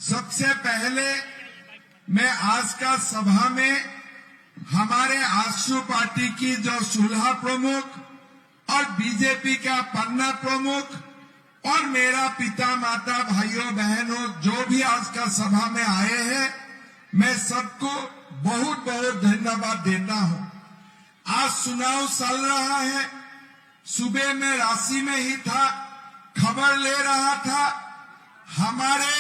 सबसे पहले मैं आज का सभा में हमारे आजसू पार्टी की जो सुलह प्रमुख और बीजेपी का पन्ना प्रमुख और मेरा पिता माता भाइयों बहनों जो भी आज का सभा में आए हैं, मैं सबको बहुत बहुत धन्यवाद देता हूं। आज चुनाव चल रहा है। सुबह में रांची में ही था, खबर ले रहा था। हमारे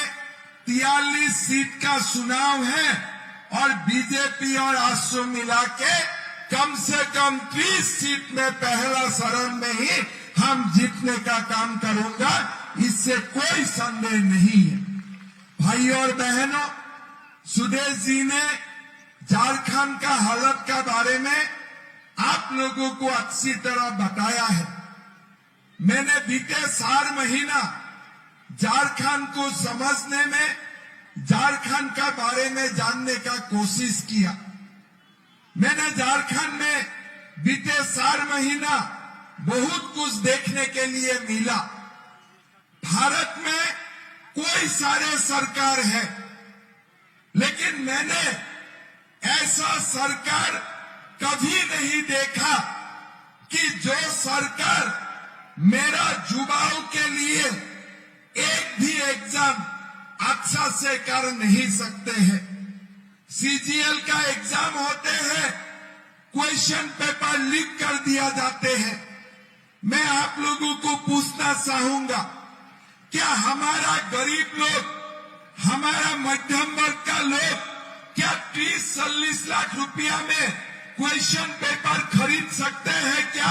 43 सीट का चुनाव है और बीजेपी और आजसू मिला के कम से कम 30 सीट में पहला चरण में ही हम जीतने का काम करूंगा, इससे कोई संदेह नहीं है। भाइयों और बहनों, सुदेश जी ने झारखंड का हालत के बारे में आप लोगों को अच्छी तरह बताया है। मैंने बीते 4 महीना झारखंड को समझने में, झारखंड के बारे में जानने का कोशिश किया। मैंने झारखंड में बीते 4 महीना बहुत कुछ देखने के लिए मिला। भारत में कोई सारे सरकार है, लेकिन मैंने ऐसा सरकार कभी नहीं देखा कि जो सरकार मेरा युवाओं के लिए एक भी एग्जाम अच्छा से कर नहीं सकते हैं। सीजीएल का एग्जाम होते हैं, क्वेश्चन पेपर लीक कर दिया जाते हैं। मैं आप लोगों को पूछना चाहूंगा, क्या हमारा गरीब लोग, हमारा मध्यम वर्ग का लोग क्या 30-40 लाख रुपया में क्वेश्चन पेपर खरीद सकते हैं? क्या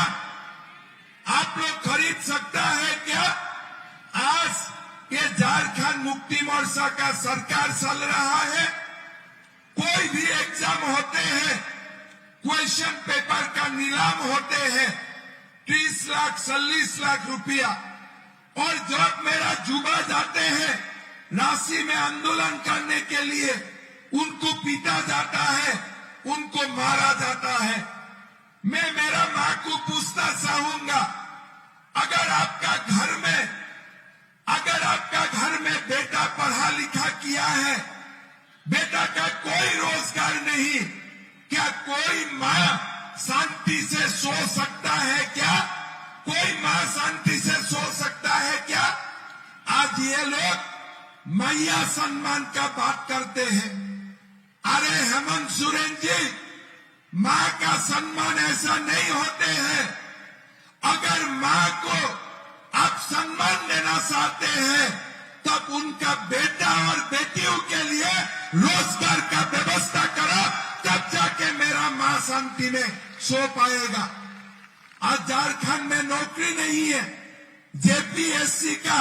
आप लोग खरीद सकता है क्या? आज ये झारखंड मुक्ति मोर्चा का सरकार चल रहा है। कोई भी एग्जाम होते हैं, क्वेश्चन पेपर का नीलाम होते हैं, 30 लाख 40 लाख रुपया। और जब मेरा युवा जाते हैं रांची में आंदोलन करने के लिए, उनको पीटा जाता है, उनको मारा जाता है। मैं मेरा मां को पूछना चाहूंगा, अगर आपका घर में बेटा पढ़ा लिखा किया है, बेटा का कोई रोजगार नहीं, क्या कोई मां शांति से सो सकता है? क्या कोई मां शांति से सो सकता है? क्या आज ये लोग मैया सम्मान का बात करते हैं। अरे हेमंत सोरेन जी, मां का सम्मान ऐसा नहीं होते हैं। अगर मां को आप सम्मान देना चाहते हैं, तब उनका बेटा और बेटियों के लिए रोजगार का व्यवस्था करो, तब जाके मेरा मां शांति में सो पाएगा। आज झारखंड में नौकरी नहीं है, जेपीएससी का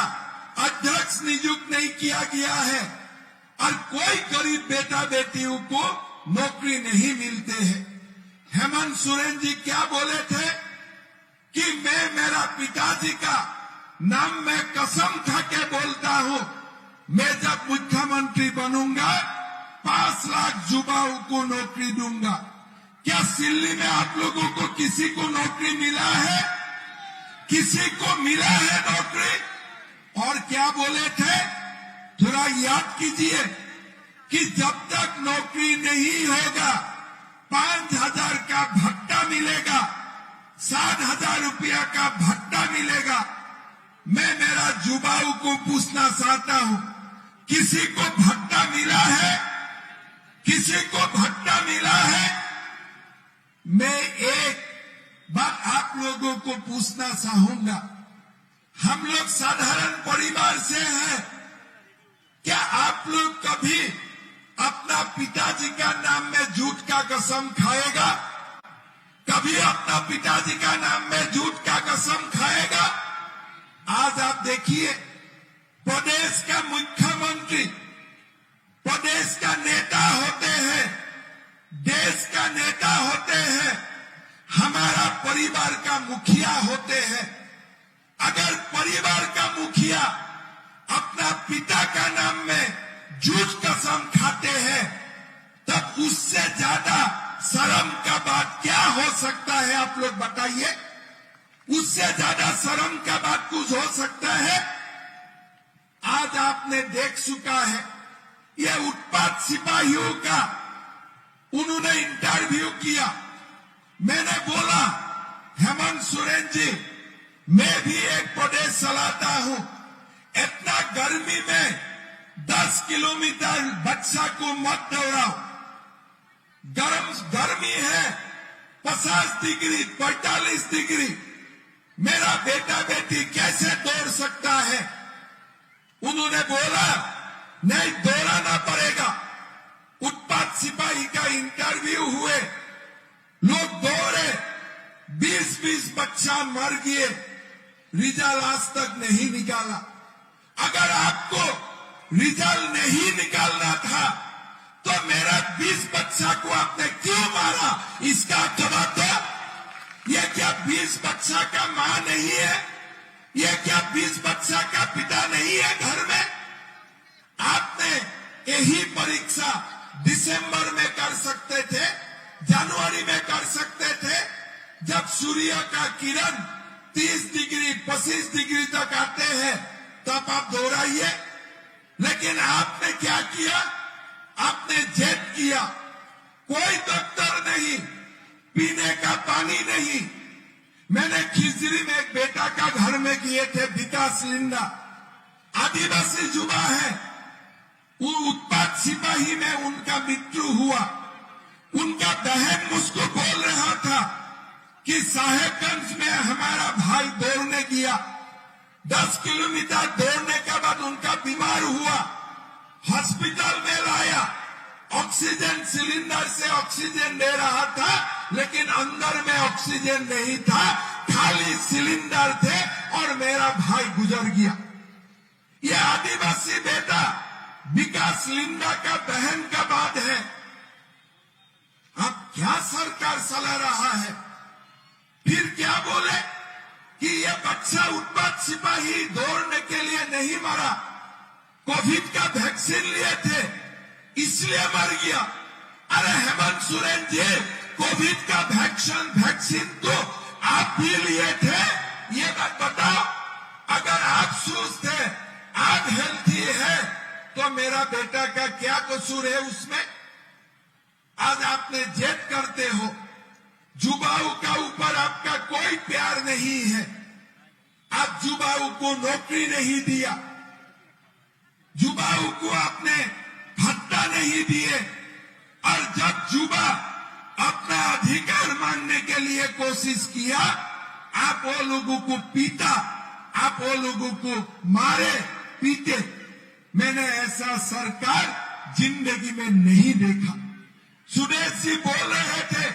अध्यक्ष नियुक्त नहीं किया गया है और कोई गरीब बेटा बेटियों को नौकरी नहीं मिलते हैं। हेमंत सोरेन जी क्या बोले थे कि मैं मेरा पिताजी का नाम में कसम खा के बोलता हूं, मैं जब मुख्यमंत्री बनूंगा 5 लाख युवाओं को नौकरी दूंगा। क्या दिल्ली में आप लोगों को किसी को नौकरी मिला है? किसी को मिला है नौकरी? और क्या बोले थे, थोड़ा याद कीजिए कि जब तक नौकरी नहीं होगा 5,000 का भत्ता मिलेगा, 7,000 रुपया का भत्ता मिलेगा। मैं मेरा युवाओं को पूछना चाहता हूं, किसी को भत्ता मिला है? किसी को भत्ता मिला है? मैं एक बात आप लोगों को पूछना चाहूंगा, हम लोग साधारण परिवार से हैं, क्या आप लोग कभी अपना पिताजी का नाम में झूठ का कसम खाएगा? कभी अपना पिताजी का नाम में झूठ का कसम खाएगा? आज आप देखिए, प्रदेश का मुख्यमंत्री प्रदेश का नेता होते हैं, देश का नेता होते हैं, हमारा परिवार का मुखिया होते हैं। अगर परिवार का मुखिया अपना पिता का नाम में झूठ कसम खाते हैं, तब उससे ज्यादा शर्म का बात क्या हो सकता है? आप लोग बताइए, उससे ज्यादा शर्म का बात कुछ हो सकता है? आज आपने देख चुका है ये उत्पात सिपाहियों का उन्होंने इंटरव्यू किया। मैंने बोला, हेमंत सोरेन जी, मैं भी एक प्रदेश चलाता हूं, इतना गर्मी में 10 किलोमीटर बच्चा को मत दौड़ाओ। गर्मी है 50 डिग्री 45 डिग्री, मेरा बेटा बेटी कैसे दौड़ सकता है? उन्होंने बोला, नहीं दौड़ाना पड़ेगा। उत्पात सिपाही का इंटरव्यू हुए, लोग दौड़े, 20-20 बच्चा मर गए, रिजल्ट आज तक नहीं निकाला। अगर आपको रिजल्ट नहीं निकालना था तो मेरा 20 बच्चा को आपने क्यों मारा? इसका जवाब दो। ये क्या 20 बच्चा का मां नहीं है? ये क्या 20 बच्चा का पिता नहीं है घर में? आपने यही परीक्षा दिसंबर में कर सकते थे, जनवरी में कर सकते थे, जब सूर्य का किरण 30 डिग्री 25 डिग्री तक आते हैं, तब आप दोहराइए। लेकिन आपने क्या किया? आपने जेट किया। कोई डॉक्टर नहीं, पीने का पानी नहीं। मैंने खिजरी में एक बेटा का घर में किए थे, विकास लिंडा, आदिवासी युवा है। वो उत्पात सिपाही में उनका मृत्यु हुआ। उनका बहन मुझको बोल रहा था कि साहेबगंज में हमारा भाई दौड़ने गया, 10 किलोमीटर दौड़ने के बाद उनका बीमार हुआ, हॉस्पिटल में लाया, ऑक्सीजन सिलेंडर से ऑक्सीजन दे रहा था, लेकिन अंदर में ऑक्सीजन नहीं था, खाली सिलेंडर थे और मेरा भाई गुजर गया। ये आदिवासी बेटा विकास लिंडा का बहन का बात है। अब क्या सरकार चला रहा है? फिर क्या बोले कि ये बच्चा उत्पात सिपाही दौड़ने के लिए नहीं मरा, कोविड का वैक्सीन लिए थे इसलिए मर गया। अरे हेमंत सोरेन जी, कोविड का वैक्सीन तो आप भी लिए थे, ये बात बताओ। अगर आप स्वस्थ थे, आप हेल्थी है, तो मेरा बेटा का क्या कसूर है उसमें? आज आपने जेट करते हो, युवाओं का ऊपर आपका कोई प्यार नहीं है। आप युवाओं को नौकरी नहीं दिया, युवाओं को आपने भत्ता नहीं दिए, और जब युवा अपना अधिकार मांगने के लिए कोशिश किया, आप वो लोगों को पीटा, आप वो लोगों को मारे पीटे। मैंने ऐसा सरकार जिंदगी में नहीं देखा। सुदेश जी बोल रहे थे,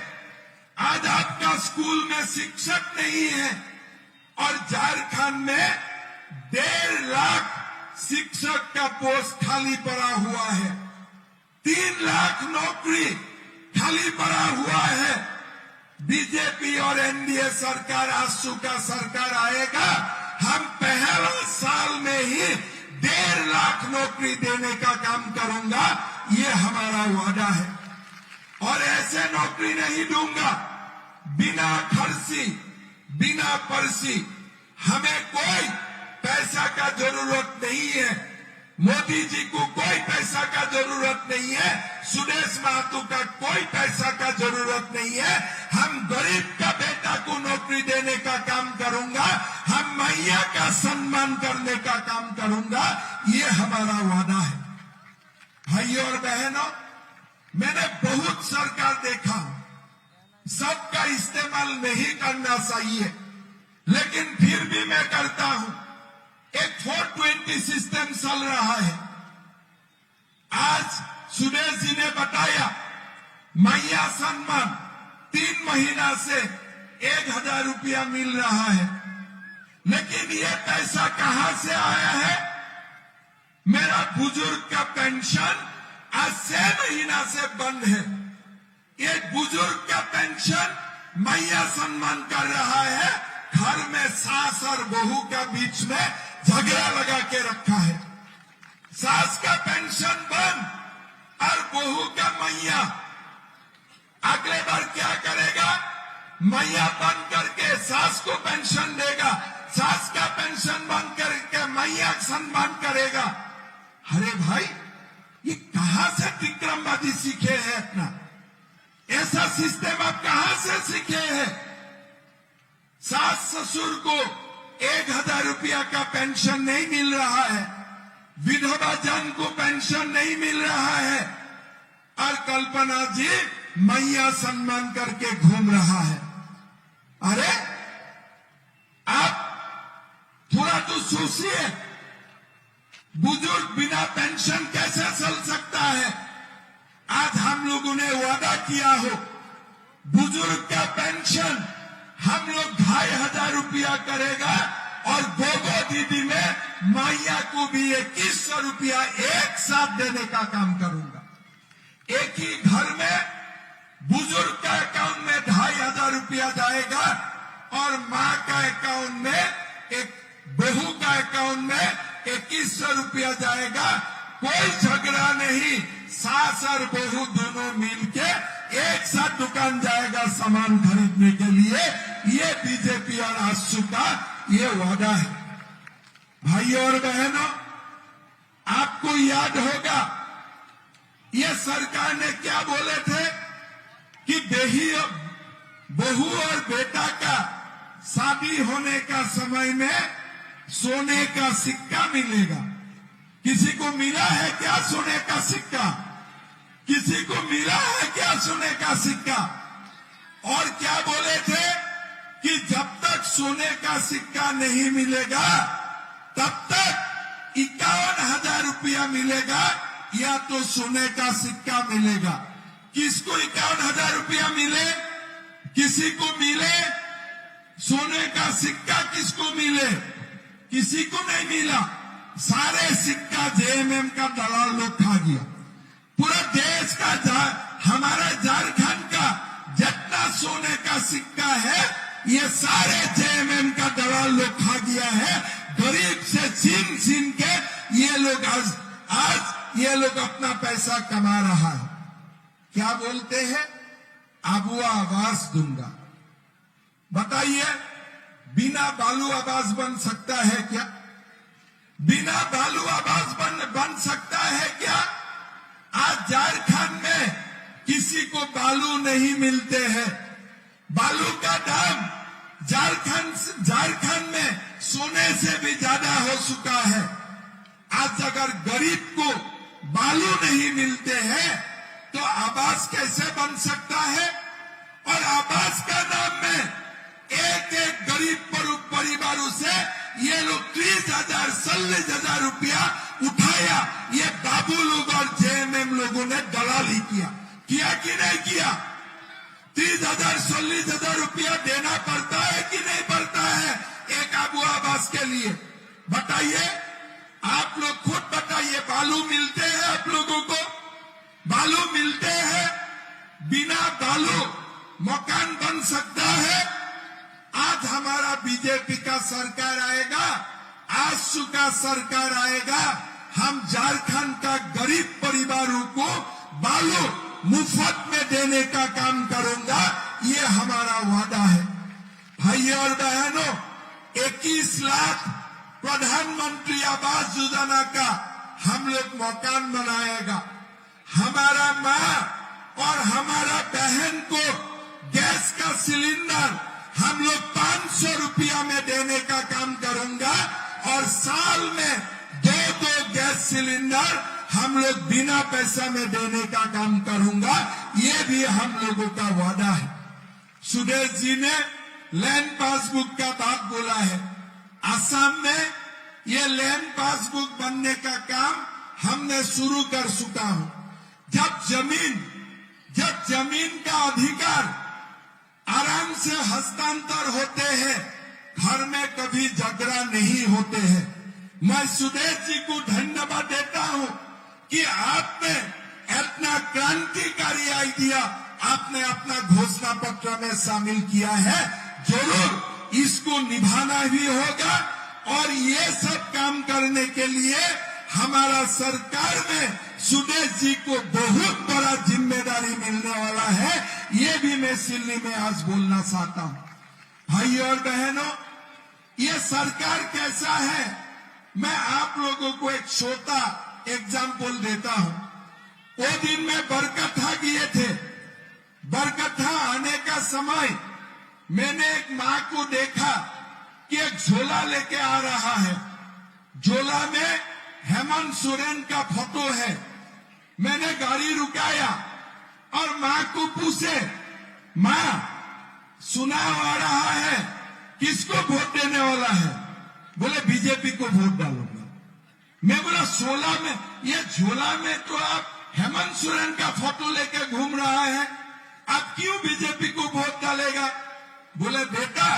आज आपका स्कूल में शिक्षक नहीं है और झारखंड में 1.5 लाख शिक्षक का पोस्ट खाली पड़ा हुआ है, 3 लाख नौकरी खाली पड़ा हुआ है। बीजेपी और एनडीए सरकार, आसू का सरकार आएगा, हम पहला साल में ही 1.5 लाख नौकरी देने का काम करूंगा, ये हमारा वादा है। और ऐसे नौकरी नहीं दूंगा बिना खर्ची, बिना पर्ची। हमें कोई पैसा का जरूरत नहीं है, मोदी जी को कोई पैसा का जरूरत नहीं है, सुदेश महतो का कोई पैसा का जरूरत नहीं है। हम गरीब का बेटा को नौकरी देने का काम करूंगा, हम मैया का सम्मान करने का काम करूंगा, ये हमारा वादा है। भाइयों और बहनों, मैंने बहुत सरकार देखा, सबका इस्तेमाल नहीं करना चाहिए, लेकिन फिर भी मैं करता हूं। एक 420 सिस्टम चल रहा है। आज सुदेश जी ने बताया, मैया सम्मान 3 महीना से 1,000 रुपया मिल रहा है, लेकिन ये पैसा कहां से आया है? मेरा बुजुर्ग का पेंशन आज 6 महीना से बंद है। एक बुजुर्ग का पेंशन मैया सम्मान कर रहा है, घर में सास और बहू के बीच में झगड़ा लगा के रखा है। सास का पेंशन बंद और बहू का मैया। अगले बार क्या करेगा? मैया बंद करके सास को पेंशन देगा, सास का पेंशन बंद करके मैया सम्मान करेगा। अरे भाई, ये कहां से विक्रमवादी सीखे हैं अपना? ऐसा सिस्टम आप कहां से सीखे हैं? सास ससुर को 1,000 रुपया का पेंशन नहीं मिल रहा है, विधवा जन को पेंशन नहीं मिल रहा है, और कल्पना जी मैया सम्मान करके घूम रहा है। अरे आप थोड़ा तो सोचिए, बुजुर्ग बिना पेंशन कैसे चल सकता है? आज हम लोगों ने वादा किया हो बुजुर्ग का पेंशन हम लोग 2,500 रुपया करेगा, और गोगो दीदी में मैया को भी 2,100 रुपया एक साथ देने का काम करूंगा। एक ही घर में बुजुर्ग का अकाउंट में 2,500 रुपया जाएगा, और मां का अकाउंट में, एक बहू का अकाउंट में 2,100 रुपया जाएगा। कोई झगड़ा नहीं, सास और बहू दोनों मिलके एक साथ दुकान जाएगा सामान खरीदने के लिए। ये बीजेपी और आजसू का ये वादा है। भाइयों और बहनों, आपको याद होगा ये सरकार ने क्या बोले थे कि बहू और बेटा का शादी होने का समय में सोने का सिक्का मिलेगा। किसी को मिला है क्या सोने का सिक्का? किसी को मिला है क्या सोने का सिक्का? और क्या बोले थे कि जब तक सोने का सिक्का नहीं मिलेगा तब तक 51,000 रुपया मिलेगा, या तो सोने का सिक्का मिलेगा। किसको 51,000 रुपया मिले? किसी को मिले सोने का सिक्का? किसको मिले? किसी को नहीं मिला। सारे सिक्का जेएमएम का दलाल लोग खा गया। पूरा देश का हमारा झारखंड का जितना सोने का सिक्का है ये सारे जेएमएम का दलाल लोग खा गया है। गरीब से छीन छीन के ये लोग आज ये लोग अपना पैसा कमा रहा है। क्या बोलते हैं? आबुआ आवास दूंगा। बताइए, बिना बालू आवास बन सकता है क्या? बिना बालू आवास बन सकता है क्या? आज झारखंड में किसी को बालू नहीं मिलते हैं। बालू का दाम झारखंड में सोने से भी ज्यादा हो चुका है। आज अगर गरीब को बालू नहीं मिलते हैं तो आवास कैसे बन सकता है? और आवास का नाम में एक एक गरीब परिवारों से ये लोग 30,000 40,000 रुपया उठाया। ये बाबू लोग और जेएमएम लोगों ने दलाली किया कि नहीं किया? 30,000 40,000 रुपया देना पड़ता है कि नहीं पड़ता है एक आबू आवास के लिए? बताइए, आप लोग खुद बताइए। बालू मिलते हैं आप लोगों को? बालू मिलते हैं? बिना बालू मकान बन सकता है? आज हमारा बीजेपी का सरकार आएगा, आजसू का सरकार आएगा, हम झारखंड का गरीब परिवारों को बालू मुफ्त में देने का काम करूंगा। ये हमारा वादा है। भाइयों और बहनों, 21 लाख प्रधानमंत्री आवास योजना का हम लोग मकान बनाएगा। हमारा माँ और हमारा बहन को गैस का सिलेंडर हम लोग 500 रुपया में देने का काम करूंगा, और साल में 2 गैस सिलेंडर हम लोग बिना पैसा में देने का काम करूंगा। ये भी हम लोगों का वादा है। सुदेश जी ने लैंड पासबुक का बात बोला है। असम में ये लैंड पासबुक बनने का काम हमने शुरू कर चुका हूं। जब जमीन का अधिकार आराम से हस्तांतर होते हैं, घर में कभी झगड़ा नहीं होते हैं। मैं सुदेश जी को धन्यवाद देता हूं कि आपने अपना क्रांतिकारी आइडिया आपने अपना घोषणा पत्र में शामिल किया है। जरूर इसको निभाना भी होगा, और ये सब काम करने के लिए हमारा सरकार में सुदेश जी को बहुत बड़ा जिम्मेदारी मिलने वाला है। ये भी मैं सिल्ली में आज बोलना चाहता हूं। भाइयों और बहनों, ये सरकार कैसा है, मैं आप लोगों को एक छोटा एग्जाम्पल देता हूं। बरकट्ठा किए थे। बरकट्ठा आने का समय मैंने एक माँ को देखा कि एक झोला लेके आ रहा है। झोला में हेमंत सोरेन का फोटो है। मैंने गाड़ी रुकाया और माँ को पूछे, माँ सुना आ रहा है, किसको वोट देने वाला है? बोले बीजेपी को वोट डालूंगा। मैं बोला 16 में ये झोला में तो आप हेमंत सोरेन का फोटो लेके घूम रहा है, आप क्यों बीजेपी को वोट डालेगा? बोले बेटा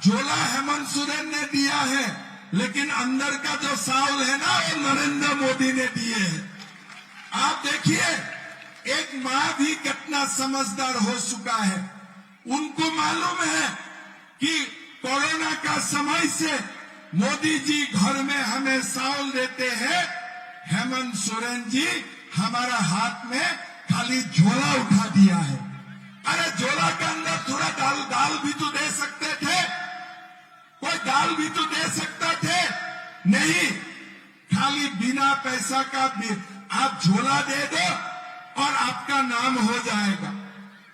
झोला हेमंत सोरेन ने दिया है, लेकिन अंदर का जो साउल है ना वो नरेंद्र मोदी ने दिए है। आप देखिए एक माँ भी कितना समझदार हो चुका है। उनको मालूम है कि कोरोना का समय से मोदी जी घर में हमें साउल देते हैं, हेमंत सोरेन जी हमारा हाथ में खाली झोला उठा दिया है। अरे झोला के अंदर थोड़ा दाल भी तो दे सकते थे, कोई दाल भी तो दे सकता थे। नहीं, खाली बिना पैसा का आप झोला दे दो और आपका नाम हो जाएगा।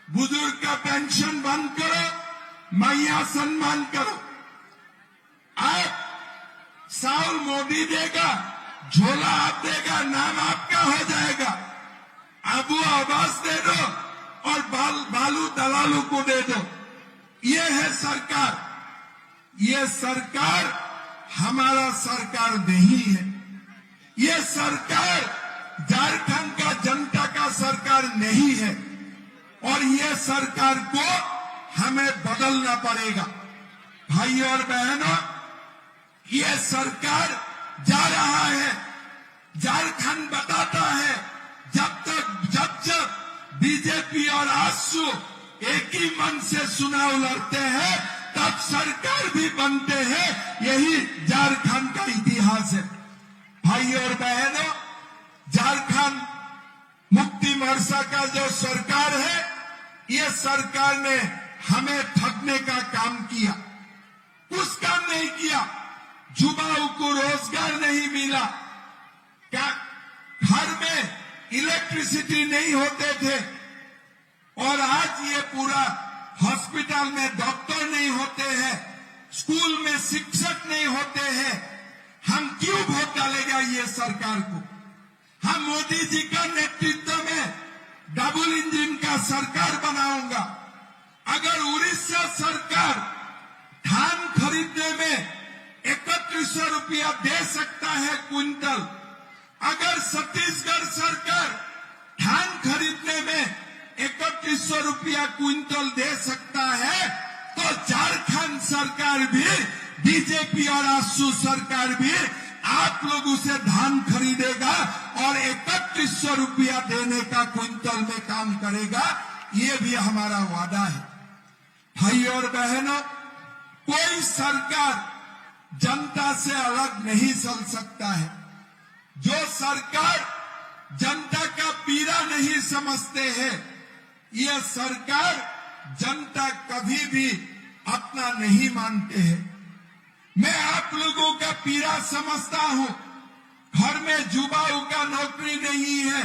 बुजुर्ग का पेंशन बंद करो, मैया सम्मान करो। आप साउल मोदी देगा, झोला आप देगा, नाम आपका हो जाएगा। अबू आवास दे दो और बालू दलालू को दे दो। ये है सरकार। ये सरकार हमारा सरकार नहीं है। ये सरकार झारखंड का जनता का सरकार नहीं है और ये सरकार को हमें बदलना पड़ेगा। भाइयों और बहनों, ये सरकार जा रहा है। झारखंड बताता है जब बीजेपी और आजसू एक ही मन से चुनाव लड़ते हैं तब सरकार भी बनते हैं। यही झारखंड का इतिहास है। भाइयों और बहनों, झारखंड मुक्ति मोर्चा का जो सरकार है, ये सरकार ने हमें ठगने का काम किया, कुछ काम नहीं किया। युवाओं को रोजगार नहीं मिला, क्या घर में इलेक्ट्रिसिटी नहीं होते थे, और आज ये पूरा हॉस्पिटल में डॉक्टर नहीं होते हैं, स्कूल में शिक्षक नहीं होते हैं। हम क्यों वोट डालेगा ये सरकार को? हम मोदी जी का नेतृत्व में डबल इंजन का सरकार बनाऊंगा। अगर उड़ीसा सरकार धान खरीदने में 3100 रुपया दे सकता है क्विंटल, अगर छत्तीसगढ़ सरकार धान खरीदने में 3100 रुपया क्विंटल दे सकता है, तो झारखंड सरकार भी, बीजेपी और आजसू सरकार भी आप लोगों से धान खरीदेगा और 3100 रुपया देने का क्विंटल में काम करेगा। ये भी हमारा वादा है। भाइयों और बहनों, कोई सरकार जनता से अलग नहीं चल सकता है। जो सरकार जनता का पीड़ा नहीं समझते हैं, ये सरकार जनता कभी भी अपना नहीं मानते हैं। मैं आप लोगों का पीड़ा समझता हूं। घर में युवाओं का नौकरी नहीं है,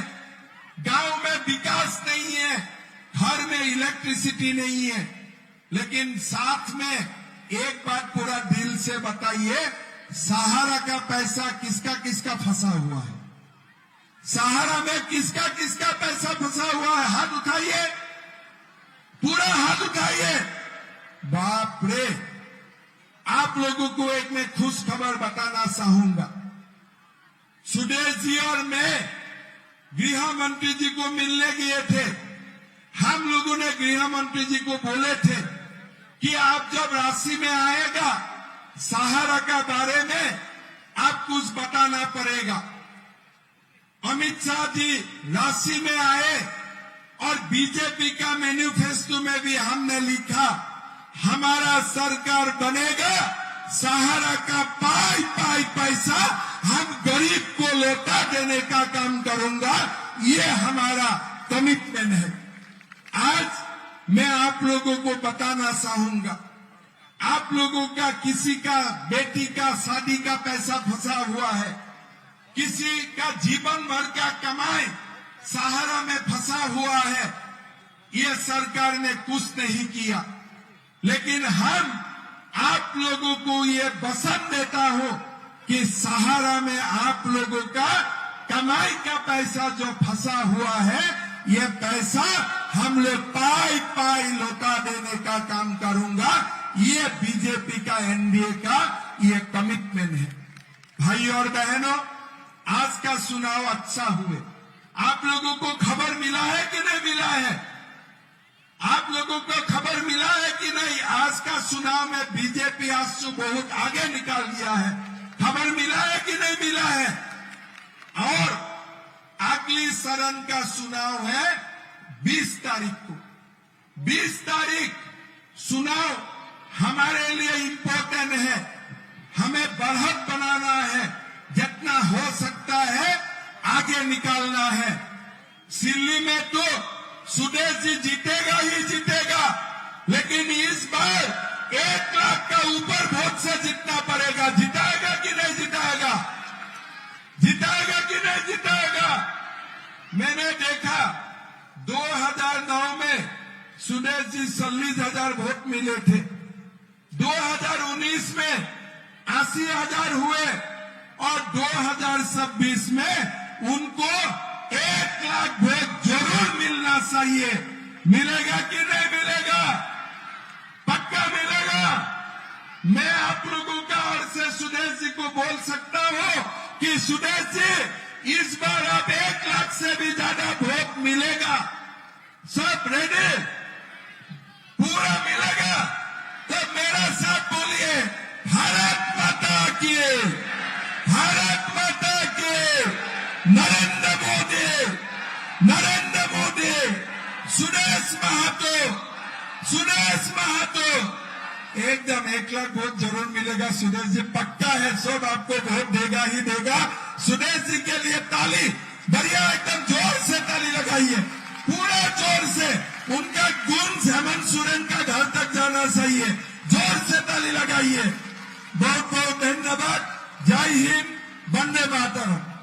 गांव में विकास नहीं है, घर में इलेक्ट्रिसिटी नहीं है, लेकिन साथ में एक बात पूरा दिल से बताइए, सहारा का पैसा किसका किसका फंसा हुआ है? सहारा में किसका किसका पैसा फंसा हुआ है? हाथ उठाइए, पूरा हाथ उठाइए। बाप रे! आप लोगों को एक मैं खुश खबर बताना चाहूंगा। सुदेश जी और मैं गृह मंत्री जी को मिलने गए थे। हम लोगों ने गृह मंत्री जी को बोले थे कि आप जब राशि में आएगा, सहारा का बारे में आप कुछ बताना पड़ेगा। अमित शाह जी राशि में आए और बीजेपी का मैनिफेस्टो में भी हमने लिखा, हमारा सरकार बनेगा, सहारा का पाई पैसा हम गरीब को लौटा देने का काम करूंगा। ये हमारा कमिटमेंट है। आज मैं आप लोगों को बताना चाहूंगा, आप लोगों का किसी का बेटी का शादी का पैसा फंसा हुआ है, किसी का जीवन भर का कमाई सहारा में फंसा हुआ है, ये सरकार ने कुछ नहीं किया। लेकिन हम आप लोगों को ये वचन देता हूं कि सहारा में आप लोगों का कमाई का पैसा जो फंसा हुआ है, ये पैसा हम लोग पाई पाई लौटा देने का काम करूंगा। ये बीजेपी का, एनडीए का ये कमिटमेंट है। भाई और बहनों, आज का चुनाव अच्छा हुए। आप लोगों को खबर मिला है कि नहीं मिला है? आप लोगों को खबर मिला है कि नहीं? आज का चुनाव में बीजेपी आज से बहुत आगे निकाल गया है। खबर मिला है कि नहीं मिला है? और अगली चरण का चुनाव है 20 तारीख को। 20 तारीख चुनाव हमारे लिए इम्पोर्टेंट है। हमें बढ़त बनाना है, जितना हो सकता है आगे निकालना है। सिल्ली में तो सुदेश जी जीतेगा ही जीतेगा, लेकिन इस बार 1 लाख का ऊपर वोट से जीतना पड़ेगा। जिताएगा कि नहीं जिताएगा? जिताएगा कि नहीं जिताएगा? मैंने देखा 2009 में सुदेश जी 40,000 वोट मिले थे। 2019 में 80,000 हुए और 2026 में उनको 1 लाख वोट जरूर मिलना चाहिए। मिलेगा कि नहीं मिलेगा? पक्का मिलेगा। मैं आप लोगों का ओर से सुदेश जी को बोल सकता हूं कि सुदेश जी, इस बार अब 1 लाख से भी ज्यादा वोट मिलेगा। सब रेडी? पूरा मिलेगा? तो मेरा साथ बोलिए, भारत माता की, भारत माता की, नरेंद्र मोदी, नरेंद्र मोदी, सुदेश महातो, सुदेश महातो। एकदम 1 लाख वोट जरूर मिलेगा। सुदेश जी पक्का है, सब आपको वोट देगा ही देगा। सुदेश जी के लिए ताली, बढ़िया एकदम जोर से ताली लगाइए, पूरा जोर से। उनका गुण हेमंत सोरेन का घर तक जाना चाहिए। जोर से ताली लगाइए। बहुत बहुत धन्यवाद। जय हिंद, वंदे मातरम।